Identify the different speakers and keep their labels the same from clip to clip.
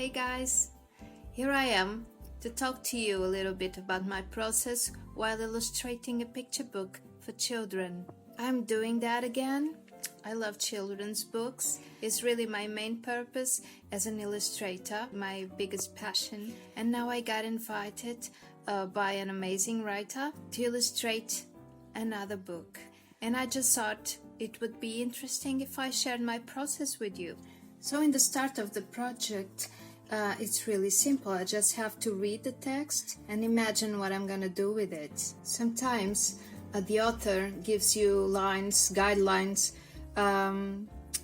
Speaker 1: Hey guys, here I am to talk to you a little bit about my process while illustrating a picture book for children. I'm doing that again. I love children's books. It's really my main purpose as an illustrator, my biggest passion. And now I got invited by an amazing writer to illustrate another book. And I just thought it would be interesting if I shared my process with you. So in the start of the project, it's really simple. I just have to read the text and imagine what I'm gonna do with it. Sometimes the author gives you guidelines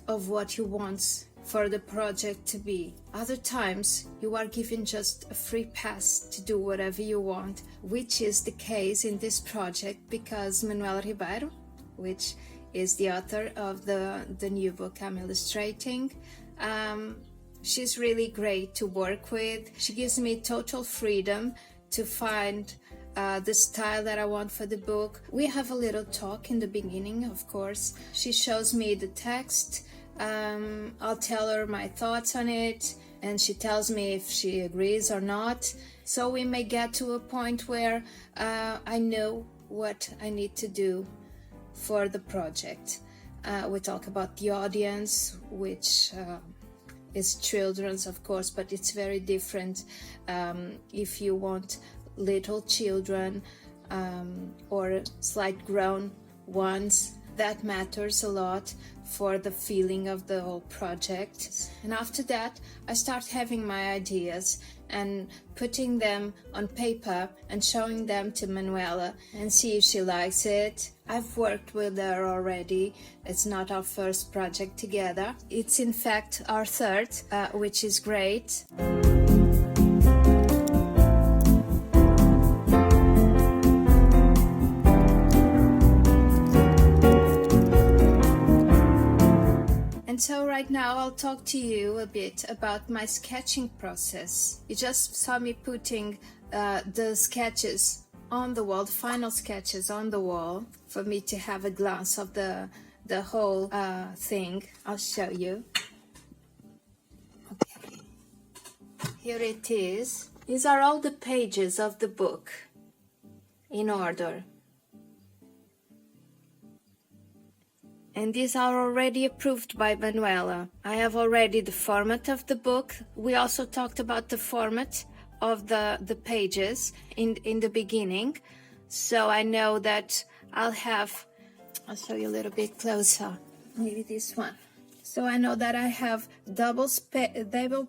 Speaker 1: of what he wants for the project to be. Other times you are given just a free pass to do whatever you want, which is the case in this project because Manuela Ribeiro, which is the author of the new book I'm illustrating, she's really great to work with. She gives me total freedom to find the style that I want for the book. We have a little talk in the beginning, of course. She shows me the text. I'll tell her my thoughts on it, and she tells me if she agrees or not. So we may get to a point where I know what I need to do for the project. We talk about the audience, which is children's, of course, but it's very different if you want little children or slight grown ones. That matters a lot for the feeling of the whole project. And after that, I start having my ideas and putting them on paper and showing them to Manuela and see if she likes it. I've worked with her already. It's not our first project together. It's in fact our third, which is great. So right now I'll talk to you a bit about my sketching process. You just saw me putting the sketches on the wall, the final sketches on the wall, for me to have a glance of the whole thing. I'll show you. Okay, here it is. These are all the pages of the book in order. And these are already approved by Manuela. I have already the format of the book. We also talked about the format of the pages in the beginning. So I know that I'll show you a little bit closer, maybe this one. So I know that I have double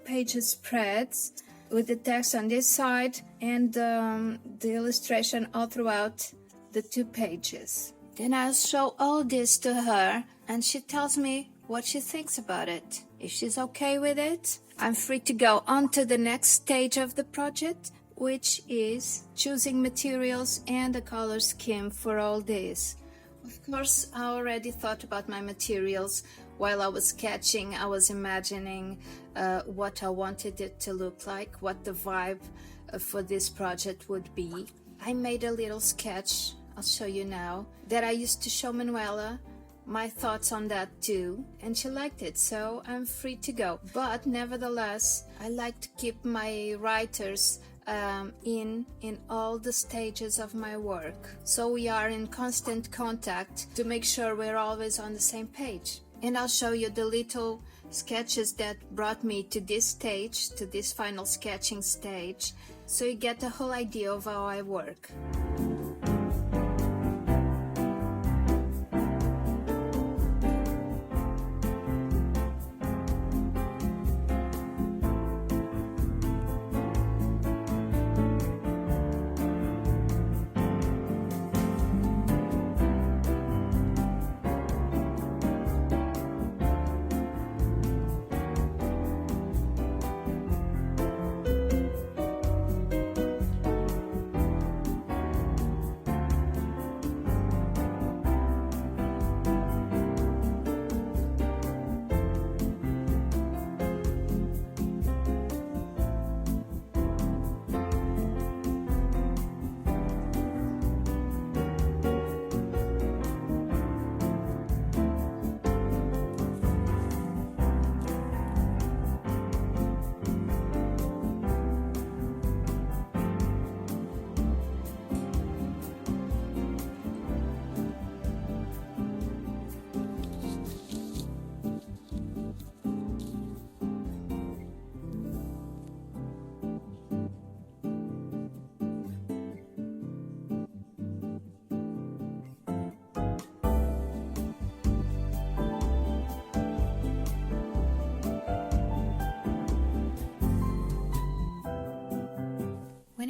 Speaker 1: pages spreads with the text on this side and the illustration all throughout the two pages. Then I'll show all this to her and she tells me what she thinks about it. If she's okay with it, I'm free to go on to the next stage of the project, which is choosing materials and a color scheme for all this. Of course, I already thought about my materials while I was sketching. I was imagining what I wanted it to look like, what the vibe for this project would be. I made a little sketch, I'll show you now, that I used to show Manuela my thoughts on that too, and she liked it, so I'm free to go. But nevertheless, I like to keep my writers in all the stages of my work, so we are in constant contact to make sure we're always on the same page. And I'll show you the little sketches that brought me to this stage, to this final sketching stage, so you get the whole idea of how I work.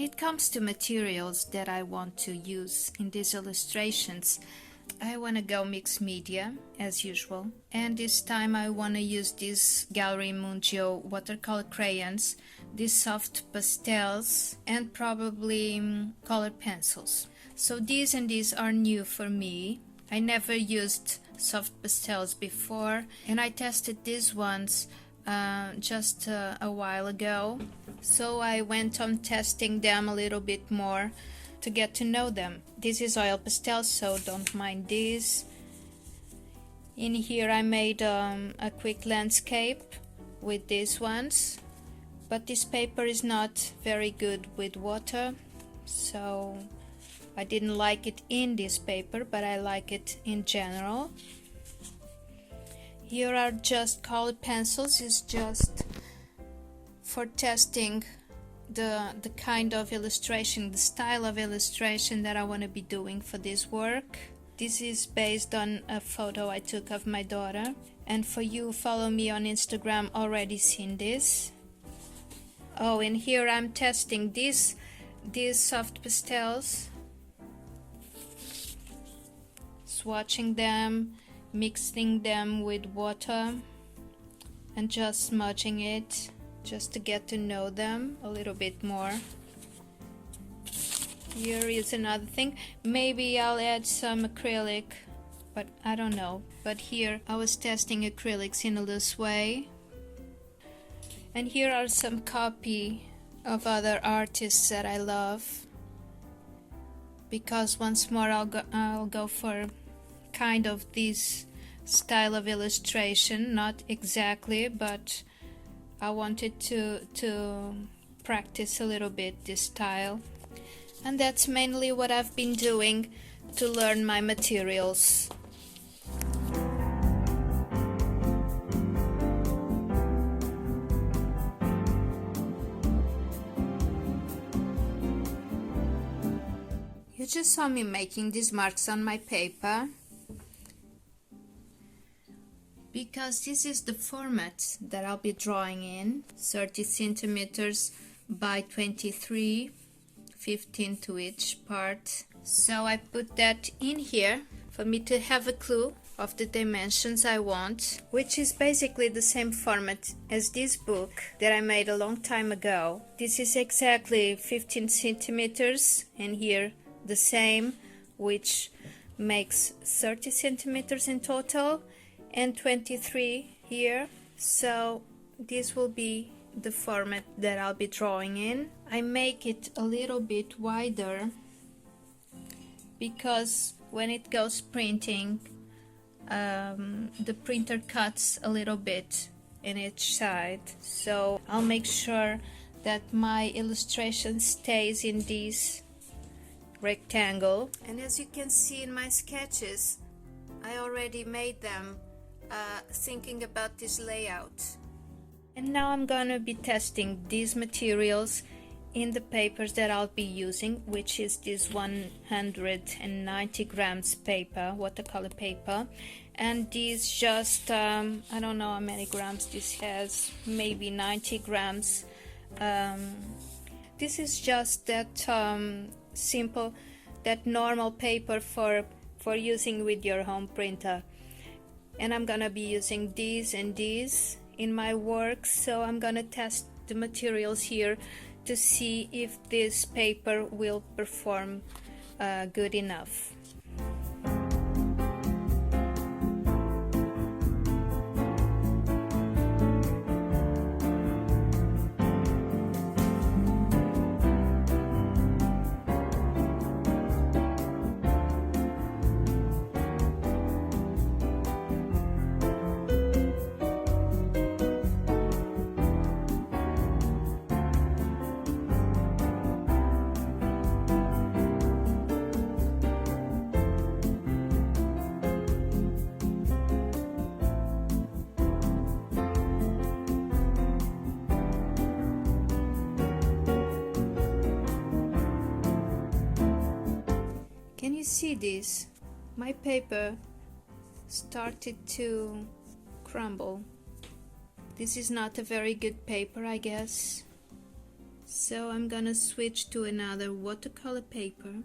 Speaker 1: When it comes to materials that I want to use in these illustrations, I want to go mixed media as usual, and this time I want to use these Gallery Mungio watercolor crayons, these soft pastels, and probably colored pencils. So these and these are new for me. I never used soft pastels before, and I tested these ones just a while ago, so I went on testing them a little bit more to get to know them. This is oil pastel, so don't mind this. In here I made a quick landscape with these ones, but this paper is not very good with water, so I didn't like it in this paper, but I like it in general. Here are just colored pencils. It's just for testing the kind of illustration, the style of illustration that I want to be doing for this work. This is based on a photo I took of my daughter, and for you who follow me on Instagram already seen this. Oh, and here I'm testing these soft pastels, swatching them, mixing them with water, and just smudging it just to get to know them a little bit more. Here is another thing. Maybe I'll add some acrylic, but I don't know. But here I was testing acrylics in a loose way. And here are some copy of other artists that I love, because once more I'll go for kind of this style of illustration, not exactly, but I wanted to practice a little bit this style, and that's mainly what I've been doing to learn my materials. You just saw me making these marks on my paper because this is the format that I'll be drawing in, 30 centimeters by 23, 15 to each part. So I put that in here for me to have a clue of the dimensions I want, which is basically the same format as this book that I made a long time ago. This is exactly 15 centimeters, and here the same, which makes 30 centimeters in total, and 23 here. So this will be the format that I'll be drawing in. I make it a little bit wider because when it goes printing, the printer cuts a little bit in each side, so I'll make sure that my illustration stays in this rectangle. And as you can see in my sketches, I already made them thinking about this layout. And now I'm gonna be testing these materials in the papers that I'll be using, which is this 190 grams paper, watercolor paper, and this just I don't know how many grams this has, maybe 90 grams. This is just that simple, that normal paper for using with your home printer, and I'm gonna be using these and these in my work, so I'm gonna test the materials here to see if this paper will perform good enough. Can you see this? My paper started to crumble. This is not a very good paper, I guess. So I'm gonna switch to another watercolor paper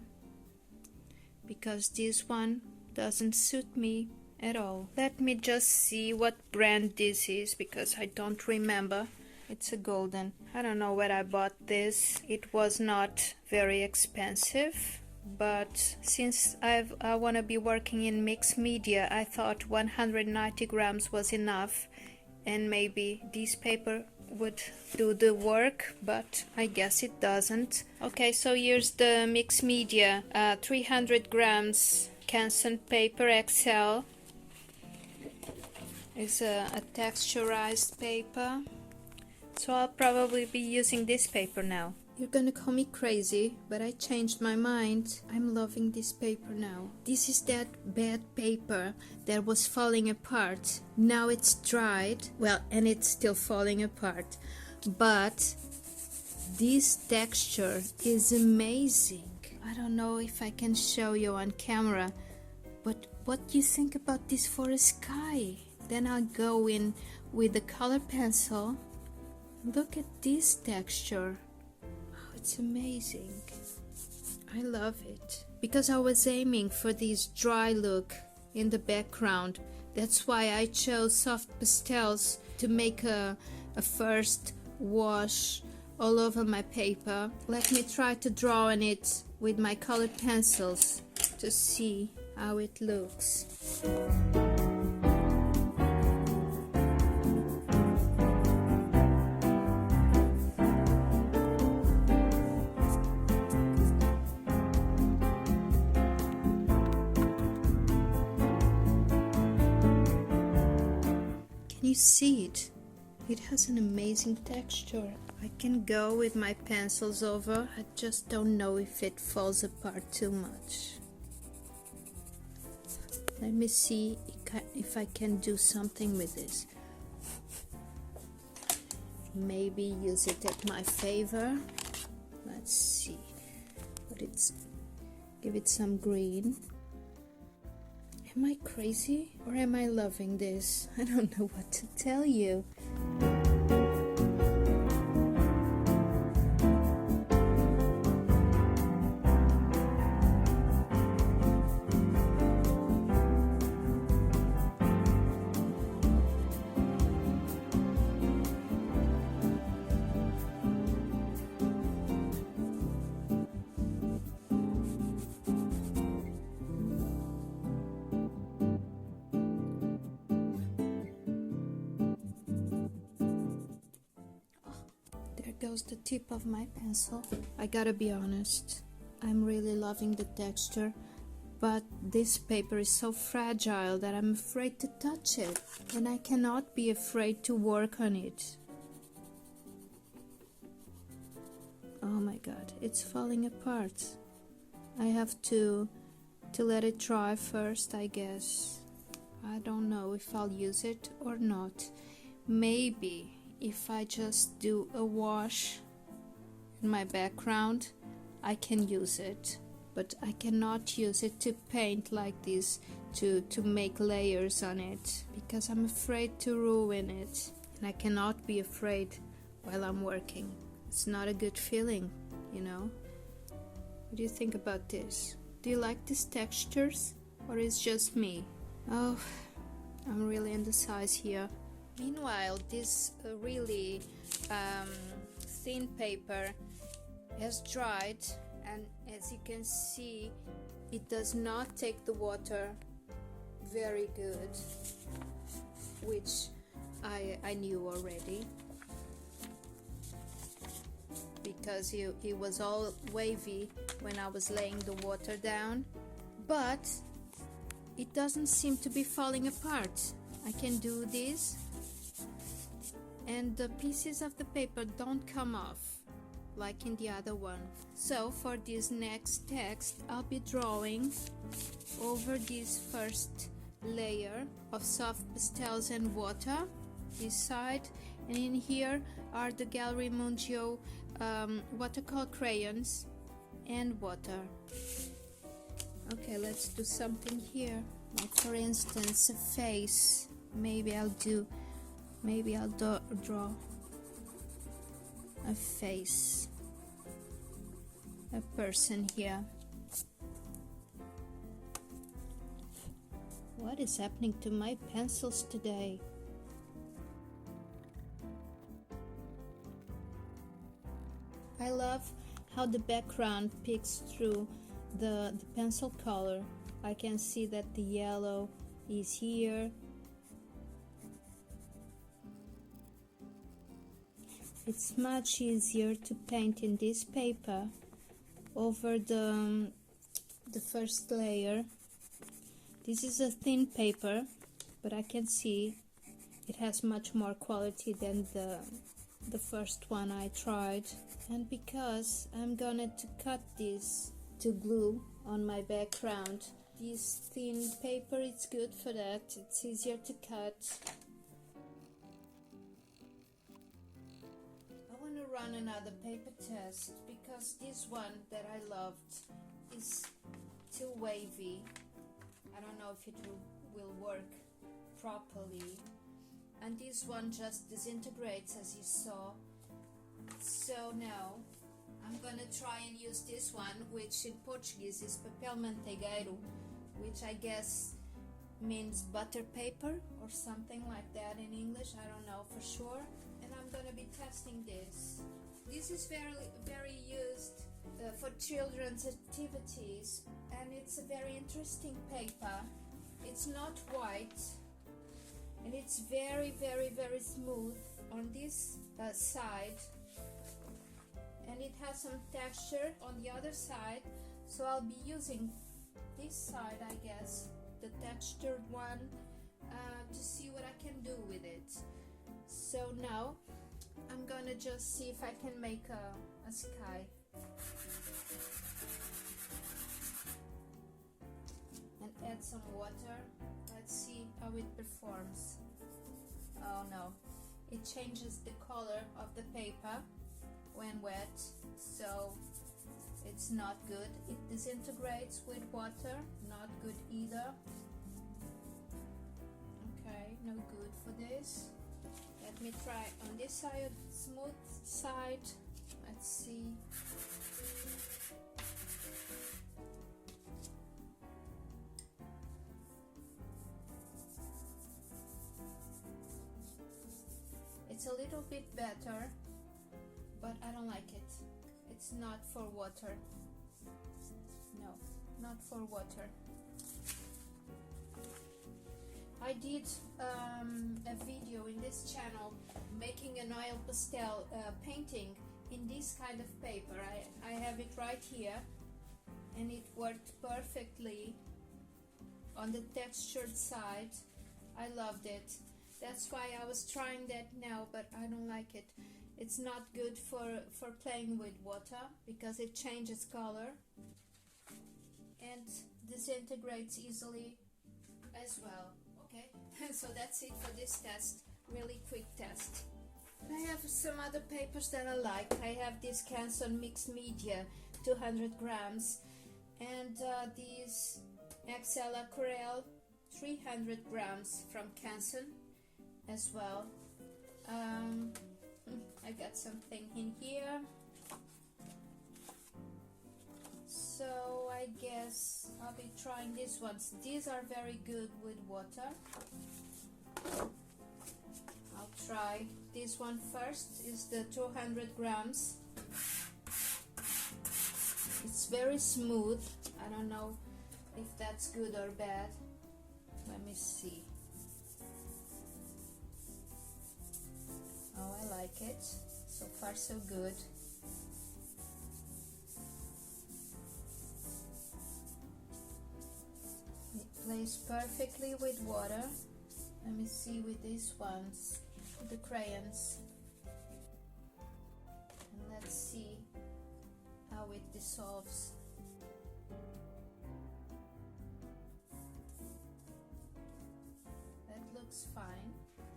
Speaker 1: because this one doesn't suit me at all. Let me just see what brand this is because I don't remember. It's a golden. I don't know where I bought this. It was not very expensive, but since I want to be working in mixed media, I thought 190 grams was enough, and maybe this paper would do the work, but I guess it doesn't. Okay, so here's the mixed media, 300 grams Canson paper XL. It's a texturized paper, so I'll probably be using this paper now. You're gonna call me crazy, but I changed my mind. I'm loving this paper now. This is that bad paper that was falling apart. Now it's dried, well, and it's still falling apart. But this texture is amazing. I don't know if I can show you on camera, but what do you think about this for a sky? Then I'll go in with the color pencil. Look at this texture. It's amazing. I love it because I was aiming for this dry look in the background. That's why I chose soft pastels to make a first wash all over my paper. Let me try to draw on it with my colored pencils to see how it looks. You see it? It has an amazing texture. I can go with my pencils over. I just don't know if it falls apart too much. Let me see if I can do something with this. Maybe use it at my favor. Let's see. Give it some green. Am I crazy or am I loving this? I don't know what to tell you. Goes the tip of my pencil. I gotta be honest, I'm really loving the texture, but this paper is so fragile that I'm afraid to touch it, and I cannot be afraid to work on it. Oh my god, it's falling apart. I have to let it dry first, I guess. I don't know if I'll use it or not. Maybe if I just do a wash in my background, I can use it, but I cannot use it to paint like this, to make layers on it, because I'm afraid to ruin it, and I cannot be afraid while I'm working. It's not a good feeling, you know. What do you think about this? Do you like these textures, or is just me? Oh, I'm really indecisive here. Meanwhile, this really thin paper has dried, and as you can see, it does not take the water very good, which I knew already, because it was all wavy when I was laying the water down, but it doesn't seem to be falling apart. I can do this, and the pieces of the paper don't come off like in the other one. So for this next text, I'll be drawing over this first layer of soft pastels and water, this side, and in here are the Gallery Mungio watercolor crayons and water. Okay, let's do something here, like for instance a face. Maybe I'll draw a face. a person here. What is happening to my pencils today? I love how the background peeks through the pencil color. I can see that the yellow is here. It's much easier to paint in this paper over the first layer. This is a thin paper, but I can see it has much more quality than the first one I tried. And because I'm gonna to cut this to glue on my background, this thin paper is good for that. It's easier to cut. I want to run another paper test because this one that I loved is too wavy. I don't know if it will work properly, and this one just disintegrates, as you saw. So now I'm gonna try and use this one, which in Portuguese is papel manteigueiro, which I guess means butter paper or something like that in English. I don't know for sure. And I'm gonna be testing this. This is very used for children's activities, and it's a very interesting paper. It's not white, and it's very smooth on this side, and it has some texture on the other side, so I'll be using this side, I guess, the textured one, to see what I can do with it. So now I'm gonna just see if I can make a sky. And add some water. Let's see how it performs. Oh no, it changes the color of the paper when wet, so it's not good. It disintegrates with water, not good either. Okay, no good for this. Let me try on this side, smooth side. Let's see. It's a little bit better, but I don't like it. It's not for water. No, not for water. I did a video in this channel making an oil pastel painting in this kind of paper. I have it right here, and it worked perfectly on the textured side. I loved it. That's why I was trying that now, but I don't like it. It's not good for playing with water because it changes color and disintegrates easily as well. Okay, so that's it for this test. Really quick test. I have some other papers that I like. I have this Canson Mixed Media 200 grams, and these XL Aquarelle 300 grams from Canson as well. I got something in here, so I guess I'll be trying these ones. These are very good with water. I'll try this one first. Is the 200 grams. It's very smooth. I don't know if that's good or bad. Let me see. Oh, I like it. So far so good. It plays perfectly with water. Let me see with these ones, the crayons. And let's see how it dissolves. That looks fine.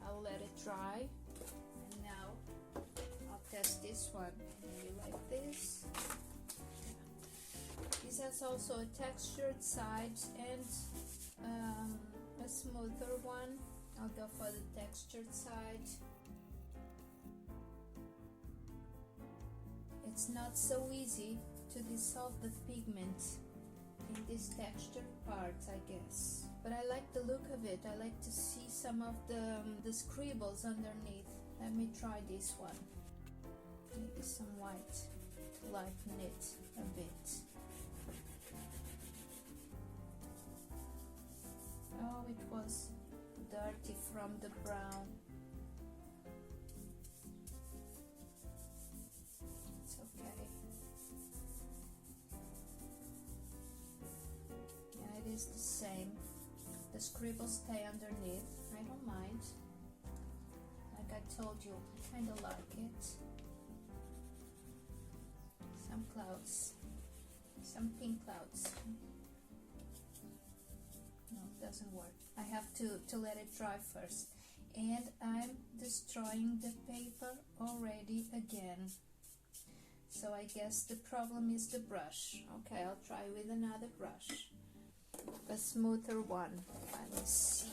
Speaker 1: I'll let it dry. And now I'll test this one. Maybe like this. This has also a textured side and a smoother one. I'll go for the textured side. It's not so easy to dissolve the pigment in this texture part, I guess. But I like the look of it. I like to see some of the scribbles underneath. Let me try this one. Maybe some white to lighten it a bit. Oh, it was dirty from the brown. It's okay. Yeah, it is the same. The scribbles stay underneath. I don't mind. Like I told you, I kind of like it. Some clouds. Some pink clouds. No, it doesn't work. I have to let it dry first. And I'm destroying the paper already again. So I guess the problem is the brush. Okay, I'll try with another brush. A smoother one. Let me see.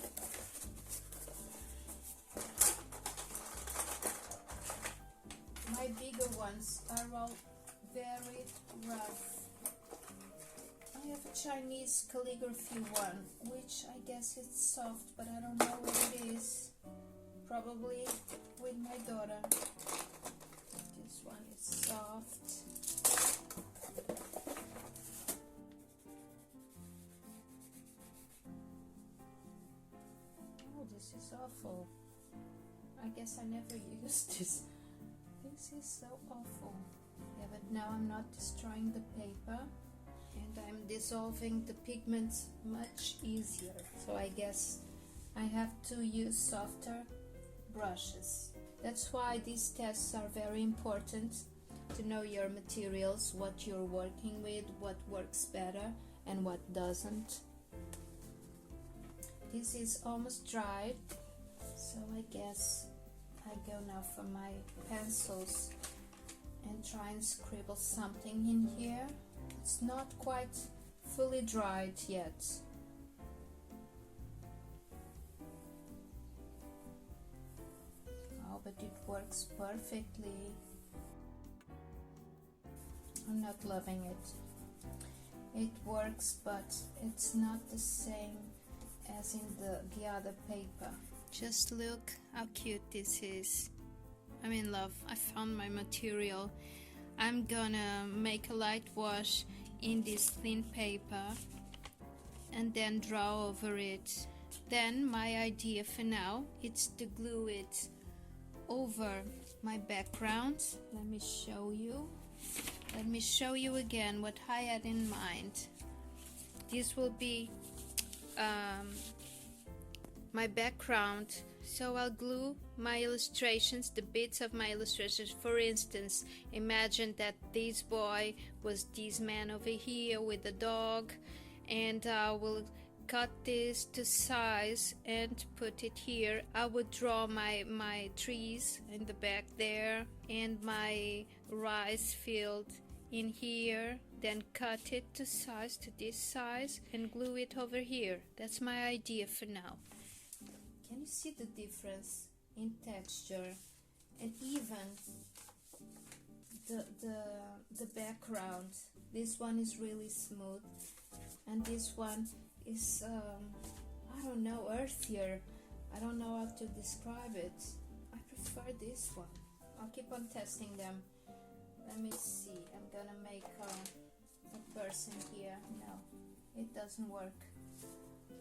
Speaker 1: My bigger ones are all very rough. I have a Chinese calligraphy one, which I guess it's soft, but I don't know what it is. Probably with my daughter. This one is soft. Oh, this is awful. I guess I never used this. This is so awful. Yeah, but now I'm not destroying the paper. And I'm dissolving the pigments much easier. So I guess I have to use softer brushes. That's why these tests are very important, to know your materials, what you're working with, what works better and what doesn't. This is almost dried, so I guess I go now for my pencils and try and scribble something in here. It's not quite fully dried yet. Oh, but it works perfectly. I'm not loving it. It works, but it's not the same as in the other paper. Just look how cute this is. I'm in love. I found my material. I'm gonna make a light wash in this thin paper and then draw over it. Then my idea for now is to glue it over my background. Let me show you. Let me show you again what I had in mind. This will be my background. So I'll glue my illustrations, the bits of my illustrations. For instance, imagine that this boy was this man over here with the dog, and I will cut this to size and put it here. I would draw my trees in the back there and my rice field in here, then cut it to size, to this size, and glue it over here. That's my idea for now. Can you see the difference in texture and even the background? This one is really smooth and this one is I don't know, earthier. I don't know how to describe it. I prefer this one. I'll keep on testing them. Let me see. I'm gonna make a person here. No, it doesn't work.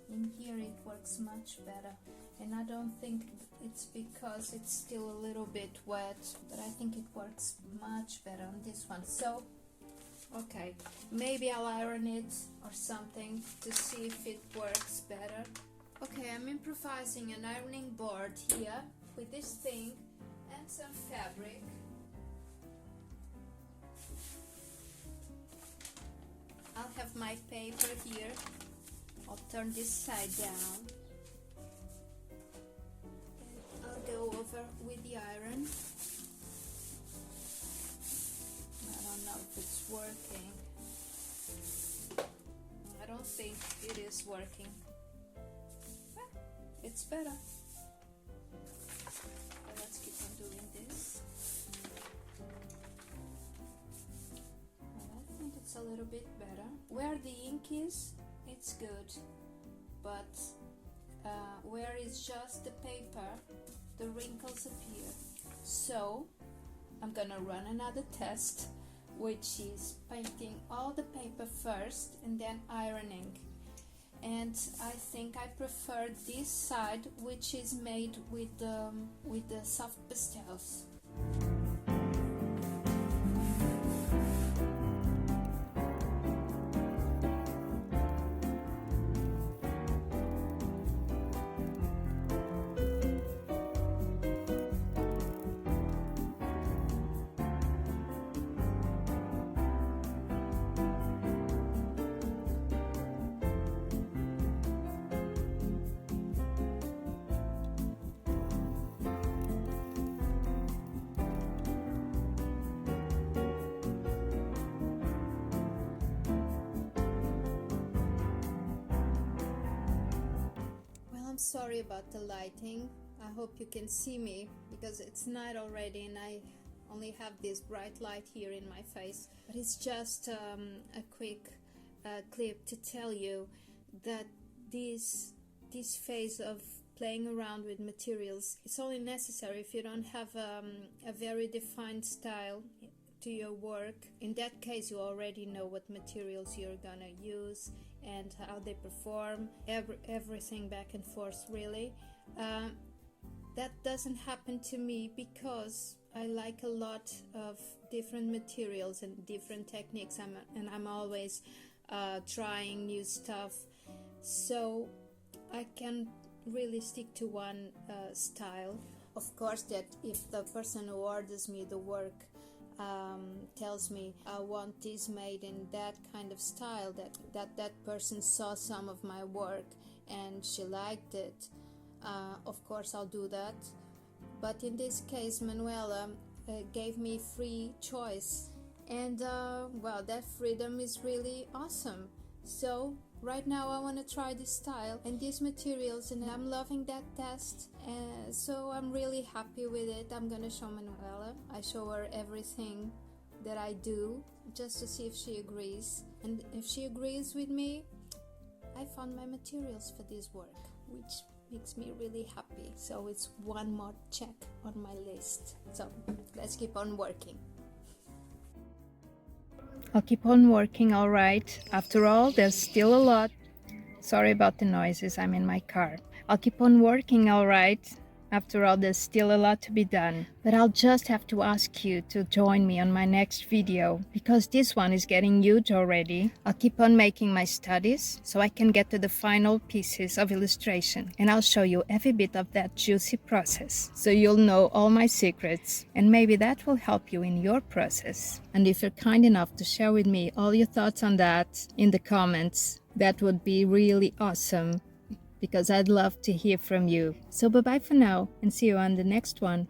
Speaker 1: In here it works much better, and I don't think it's because it's still a little bit wet, but I think it works much better on this one. So okay, maybe I'll iron it or something to see if it works better. Okay, I'm improvising an ironing board here with this thing and some fabric. I'll have my paper here. I'll turn this side down. And I'll go over with the iron. I don't know if it's working. I don't think it is working. Well, it's better. So let's keep on doing this. Well, I think a little bit better. Where the ink is, it's good, but where it's just the paper, the wrinkles appear. So I'm gonna run another test, which is painting all the paper first and then ironing. And I think I prefer this side, which is made with the soft pastels. I'm sorry about the lighting. I hope you can see me because it's night already and I only have this bright light here in my face. But it's just a quick clip to tell you that this phase of playing around with materials, it's only necessary if you don't have a very defined style to your work. In that case, you already know what materials you're gonna use and how they perform, everything back and forth really. That doesn't happen to me because I like a lot of different materials and different techniques, and I'm always trying new stuff, so I can really stick to one style. Of course, that if the person who orders me the work tells me I want this made in that kind of style, that person saw some of my work and she liked it, of course I'll do that. But in this case, Manuela gave me free choice, and well, that freedom is really awesome. So right now I want to try this style and these materials, and I'm loving that test, so I'm really happy with it. I'm gonna show Manuela. I show her everything that I do just to see if she agrees, and if she agrees with me, I found my materials for this work, which makes me really happy. So it's one more check on my list. So let's keep on working. I'll keep on working, all right. After all, there's still a lot. Sorry about the noises, I'm in my car. I'll keep on working, all right. After all, there's still a lot to be done. But I'll just have to ask you to join me on my next video, because this one is getting huge already. I'll keep on making my studies so I can get to the final pieces of illustration. And I'll show you every bit of that juicy process, so you'll know all my secrets. And maybe that will help you in your process. And if you're kind enough to share with me all your thoughts on that in the comments, that would be really awesome, because I'd love to hear from you. So bye-bye for now, and see you on the next one.